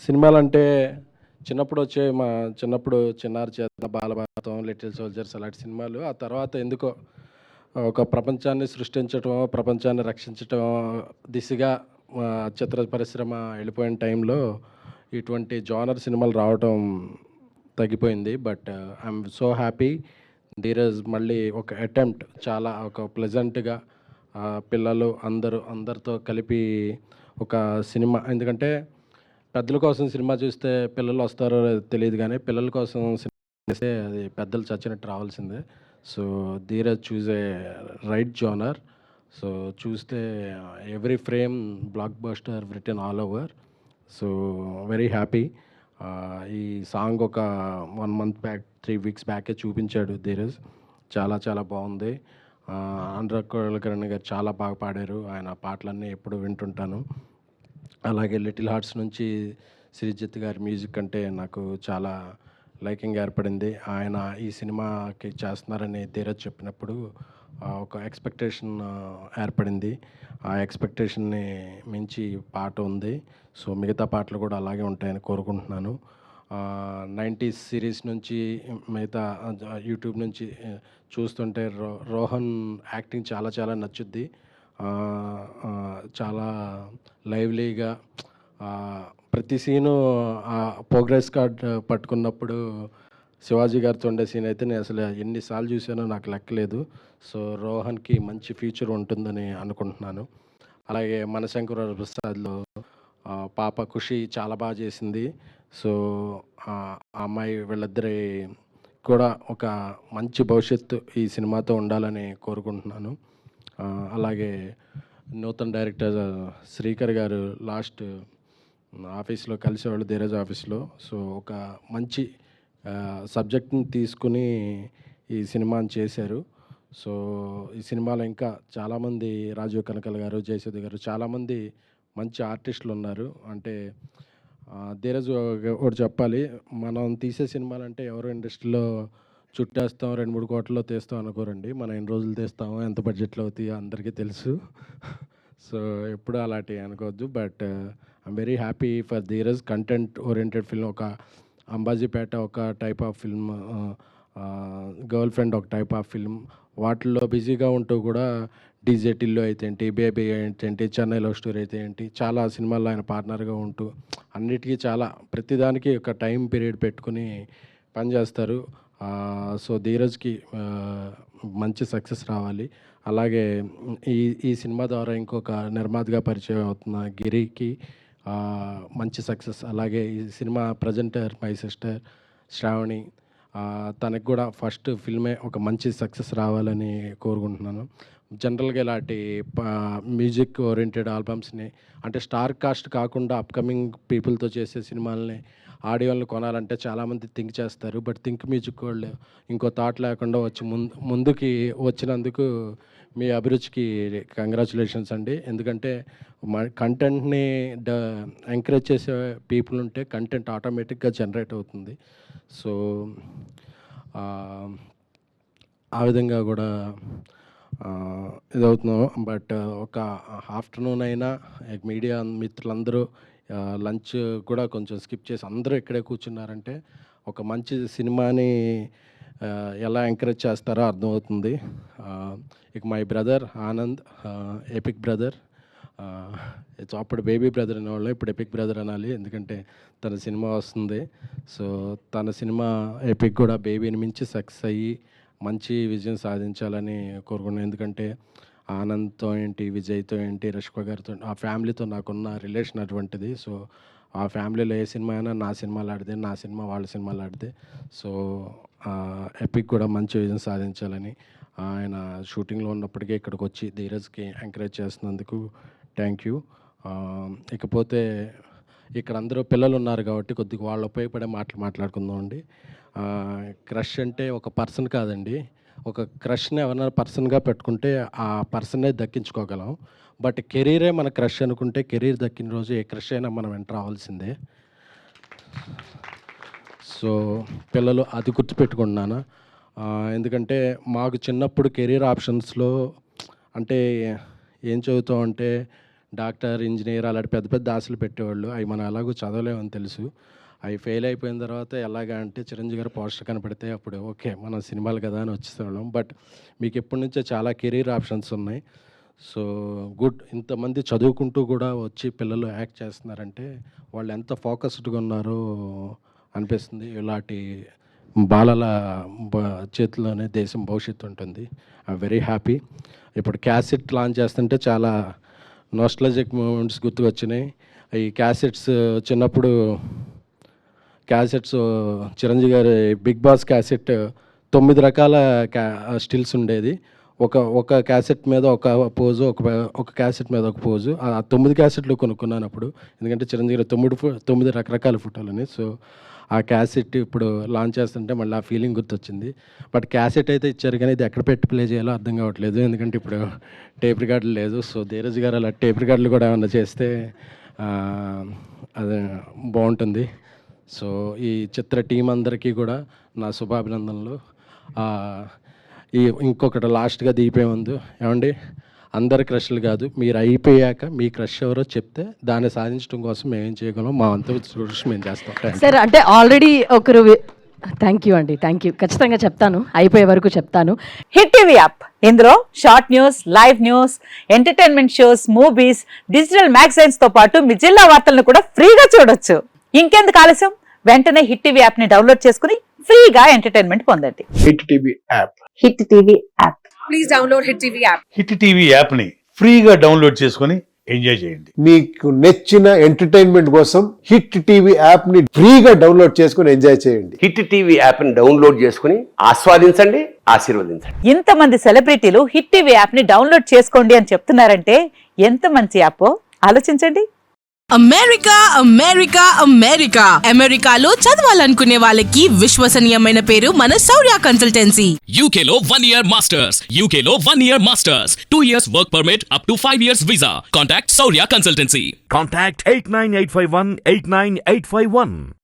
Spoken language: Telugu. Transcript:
సినిమాలంటే చిన్నప్పుడు వచ్చే మా చిన్నప్పుడు 'చిన్నారి చేతన', 'బాలభారతం', 'లిటిల్ సోల్జర్స్' అలాంటి సినిమాలు. ఆ తర్వాత ఎందుకో ఒక ప్రపంచాన్ని సృష్టించటం, ప్రపంచాన్ని రక్షించటం దిశగా చిత్ర పరిశ్రమ వెళ్ళిపోయిన టైంలో ఇటువంటి జోనర్ సినిమాలు రావటం తగ్గిపోయింది. But I'm so happy. Dheeraj మళ్ళీ ఒక అటెంప్ట్ చాలా ఒక ప్లెజెంట్‌గా పిల్లలు అందరితో కలిపి ఒక సినిమా. ఎందుకంటే పెద్దల కోసం సినిమా చూస్తే పిల్లలు వస్తారో తెలీదు గానీ, పిల్లల కోసం సినిమా చేస్తే అది పెద్దలు చచ్చినట్టు రావాల్సిందే. సో, ధీరజ్ చూస్ ఏ రైట్ జోనర్. సో, చూస్తే every frame block buster written all over. So, very happy. ఈ సాంగ్ ఒక 1 మంత్ బ్యాక్, 3 వీక్స్ బ్యాకే చూపించాడు ధీరజ్. చాలా చాలా బాగుంది. అనురాగ్ కులకర్ణి గారు చాలా బాగా పాడారు. ఆయన పాటలన్నీ ఎప్పుడు వింటుంటాను. అలాగే 'లిటిల్ హార్ట్స్' నుంచి శ్రీజిత్ గారి మ్యూజిక్ అంటే నాకు చాలా లైకింగ్ ఏర్పడింది. ఆయన ఈ సినిమాకి చేస్తున్నారని ధీరజ్ చెప్పినప్పుడు ఒక ఎక్స్‌పెక్టేషన్ ఏర్పడింది. ఆ ఎక్స్‌పెక్టేషన్‌ని మించి పాట ఉంది. సో, మిగతా పాటలు కూడా అలాగే ఉంటాయని కోరుకుంటున్నాను. 90s సిరీస్ నుంచి మిగతా యూట్యూబ్ నుంచి చూస్తుంటే రోహన్ యాక్టింగ్ చాలా చాలా నచ్చుద్ది. చాలా లైవ్లీగా ప్రతి సీను ప్రోగ్రెస్ కార్డ్ పట్టుకున్నప్పుడు శివాజీ గారితో ఉండే సీన్ అయితే నేను అసలు ఎన్నిసార్లు చూసానో నాకు లెక్కలేదు. సో, రోహన్‌కి మంచి ఫ్యూచర్ ఉంటుందని అనుకుంటున్నాను. అలాగే 'మనశంకర ప్రసాద్‌లో' పాప ఖుషి చాలా బాగా చేసింది. సో, ఆ అమ్మాయి వీళ్ళిద్దరి కూడా ఒక మంచి భవిష్యత్తు ఈ సినిమాతో ఉండాలని కోరుకుంటున్నాను. అలాగే నూతన డైరెక్టర్ శ్రీకర్ గారు లాస్ట్ ఆఫీస్లో కలిసేవాళ్ళు ధీరజ్ ఆఫీస్లో. సో, ఒక మంచి సబ్జెక్ట్ని తీసుకుని ఈ సినిమాని చేశారు. సో, ఈ సినిమాలో ఇంకా చాలామంది రాజీవ్ కనకాల గారు, జయసుధ గారు చాలామంది మంచి ఆర్టిస్టులు ఉన్నారు. అంటే ధీరజ్ ఒకటి చెప్పాలి, మనం తీసే సినిమాలంటే ఎవరో ఇండస్ట్రీలో చుట్టేస్తాం, 2, 3 కోట్లలో తీస్తాం అనుకోరండి. మనం ఎన్ని రోజులు తీస్తామో, ఎంత బడ్జెట్లో అవుతాయో అందరికీ తెలుసు. సో, ఎప్పుడూ అలాంటివి అనుకోవద్దు. But I'm very happy for Dheeraj. Content oriented film, ఒక అంబాజీపేట ఒక type of film, girl friend ఒక టైప్ ఆఫ్ ఫిల్మ్, వాటిల్లో బిజీగా ఉంటూ కూడా డీజే టిల్లు అయితే ఏంటి, బేబీ ఏంటి, చెన్నై లవ్ స్టోరీ అయితే ఏంటి, చాలా సినిమాల్లో ఆయన పార్ట్నర్గా ఉంటూ అన్నిటికీ చాలా ప్రతిదానికి ఒక టైం పీరియడ్ పెట్టుకుని పనిచేస్తారు. సో, ధీరజ్కి మంచి సక్సెస్ రావాలి. అలాగే ఈ ఈ సినిమా ద్వారా ఇంకొక నిర్మాతగా పరిచయం అవుతున్న గిరికి మంచి సక్సెస్. అలాగే ఈ సినిమా ప్రజెంటర్ మై సిస్టర్ శ్రావణి, తనకి కూడా ఫస్ట్ ఫిల్మే ఒక మంచి సక్సెస్ రావాలని కోరుకుంటున్నాను. జనరల్గా ఇలాంటి మ్యూజిక్ ఓరియంటెడ్ ఆల్బమ్స్ని, అంటే స్టార్ కాస్ట్ కాకుండా అప్కమింగ్ పీపుల్తో చేసే సినిమాలని, ఆడియోలను కొనాలంటే చాలామంది థింక్ చేస్తారు. బట్ థింక్ మ్యూజిక్ వాళ్ళు ఇంకో థాట్ లేకుండా వచ్చి ముందుకి వచ్చినందుకు మీ అభిరుచికి కంగ్రాచులేషన్స్ అండి. ఎందుకంటే కంటెంట్ని ఎంకరేజ్ చేసే పీపుల్ ఉంటే కంటెంట్ ఆటోమేటిక్గా జనరేట్ అవుతుంది. సో, ఆ విధంగా కూడా ఇదవుతున్నాం. బట్ ఒక ఆఫ్టర్నూన్ అయినా మీడియా మిత్రులందరూ లంచ్ కూడా కొంచెం స్కిప్ చేసి అందరూ ఇక్కడే కూర్చున్నారంటే ఒక మంచి సినిమాని ఎలా ఎంకరేజ్ చేస్తారో అర్థమవుతుంది. ఇక my brother Anand, epic brother. అప్పుడు బేబీ బ్రదర్ అనేవాళ్ళం, ఇప్పుడు ఎపిక్ బ్రదర్ అనాలి, ఎందుకంటే తన సినిమా వస్తుంది. సో, తన సినిమా ఎపిక్ కూడా బేబీని మించి సక్సెస్ అయ్యి మంచి విజయం సాధించాలని కోరుకున్నాను. ఎందుకంటే ఆనంద్తో ఏంటి, విజయ్తో ఏంటి, రష్మిక గారితో, ఆ ఫ్యామిలీతో నాకున్న రిలేషన్ అటువంటిది. సో, ఆ ఫ్యామిలీలో ఏ సినిమా అయినా నా సినిమాలు ఆడితే, నా సినిమా వాళ్ళ సినిమాలు ఆడితే. సో, ఎపిక్ కూడా మంచి విజయం సాధించాలని, ఆయన షూటింగ్లో ఉన్నప్పటికీ ఇక్కడికి వచ్చి ధీరజ్కి ఎంకరేజ్ చేస్తున్నందుకు థ్యాంక్ యూ. ఇకపోతే ఇక్కడ అందరూ పిల్లలు ఉన్నారు కాబట్టి కొద్దిగా వాళ్ళు ఉపయోగపడే మాటలు మాట్లాడుకుందాం అండి. క్రష్ అంటే ఒక పర్సన్ కాదండి. ఒక క్రష్ని ఎవరైనా పర్సన్గా పెట్టుకుంటే ఆ పర్సన్నే దక్కించుకోగలం. బట్ కెరీరే మన క్రష్ అనుకుంటే కెరీర్ దక్కిన రోజు ఏ క్రష్ అయినా మనం వెంట రావాల్సిందే. సో, పిల్లలు అది గుర్తుపెట్టుకుంటున్నాను. ఎందుకంటే మాకు చిన్నప్పుడు కెరీర్ ఆప్షన్స్లో అంటే ఏం చదువుతాం అంటే డాక్టర్, ఇంజనీర్ అలాంటి పెద్ద పెద్ద ఆశలు పెట్టేవాళ్ళు. అవి మనం ఎలాగో చదవలేమని తెలుసు. అవి ఫెయిల్ అయిపోయిన తర్వాత ఎలాగా అంటే చిరంజీవి గారు పోస్టర్ కనపడితే అప్పుడు ఓకే మనం సినిమాలు కదా అని వచ్చేసేవాళ్ళం. బట్ మీకు ఎప్పటి నుంచో చాలా కెరీర్ ఆప్షన్స్ ఉన్నాయి. So good. ఇంతమంది చదువుకుంటూ కూడా వచ్చి పిల్లలు యాక్ట్ చేస్తున్నారంటే వాళ్ళు ఎంత ఫోకస్డ్గా ఉన్నారో అనిపిస్తుంది. ఇలాంటి బాలల చేతిలోనే దేశం భవిష్యత్తు ఉంటుంది. I very happy. ఇప్పుడు క్యాసెట్ లాంచ్ చేస్తుంటే చాలా నోస్టాల్జిక్ మూమెంట్స్ గుర్తుకొచ్చినాయి. ఈ క్యాసెట్స్ చిన్నప్పుడు క్యాసెట్స్ చిరంజీవి గారి బిగ్ బాస్ క్యాసెట్ 9 రకాల స్టిల్స్ ఉండేది. ఒక క్యాసెట్ మీద ఒక పోజు, ఒక క్యాసెట్ మీద ఒక పోజు. ఆ 9 క్యాసెట్లు కొనుక్కున్నాను అప్పుడు. ఎందుకంటే చిరంజీవి గారి 9 రకరకాల ఫోటోలని. సో ఆ క్యాసెట్ ఇప్పుడు లాంచ్ చేస్తుంటే మళ్ళీ ఆ ఫీలింగ్ గుర్తొచ్చింది. బట్ క్యాసెట్ అయితే ఇచ్చారు కానీ ఇది ఎక్కడ పెట్టి ప్లే చేయాలో అర్థం కావట్లేదు. ఎందుకంటే ఇప్పుడు టేప్ రికార్డులు లేదు. సో ధీరజ్ గారు అలా టేప్ రికార్డులు కూడా ఏమన్నా చేస్తే అది బాగుంటుంది. సో ఈ చిత్ర టీం అందరికీ కూడా నా శుభాభినందనలు. ఇంకొకటి లాస్ట్గా దీపే ముందు ఏమండి, అందరి క్రష్లు కాదు, మీరు అయిపోయాక మీ క్రష్ ఎవరో చెప్తే దాన్ని సాధించడం కోసం మేము ఏం చేయగలం మా అంత కృషి మేము చేస్తాం. సార్ అంటే ఆల్రెడీ ఒకరు థ్యాంక్ యూ అండి, థ్యాంక్ యూ. ఖచ్చితంగా చెప్తాను, అయిపోయే వరకు చెప్తాను. హిట్ టీవీ యాప్, ఇందులో short news, live news, entertainment shows, movies, digital magazines తో పాటు మీ జిల్లా వార్తలను కూడా ఫ్రీగా చూడొచ్చు. ఇంకెందుకు ఆలస్యం, వెంటనే హిట్ టీవీ యాప్ ని డౌన్లోడ్ చేసుకుని ఫ్రీగా ఎంటర్టైన్మెంట్ పొందండి. Hit TV app. Hit TV app. Please download hit TV app. Hit TV app ని ఫ్రీగా డౌన్లోడ్ చేసుకొని ఎంజాయ్ చేయండి. మీకు నచ్చిన ఎంటర్టైన్మెంట్ కోసం హిట్ టీవీ యాప్ ని ఫ్రీగా డౌన్లోడ్ చేసుకొని ఎంజాయ్ చేయండి. హిట్ టీవీ యాప్ ని డౌన్లోడ్ చేసుకుని ఆస్వాదించండి, ఆశీర్వదించండి. ఇంతమంది సెలబ్రిటీలు హిట్ టీవీ యాప్ ని డౌన్లోడ్ చేసుకోండి అని చెప్తున్నారంటే ఎంత మంచి యాప్ ఆలోచించండి. అమెరికా అమెరికా అమెరికా అమెరికాలో చదవాలనుకునే వాళ్ళకి విశ్వసనీయమైన పేరు మన శౌర్య కన్సల్టెన్సీ. UK లో 1 year masters, UK లో 1 year masters, 2 years work permit up to 5 years visa. Contact Saurya Consultancy. Contact 89851 89851.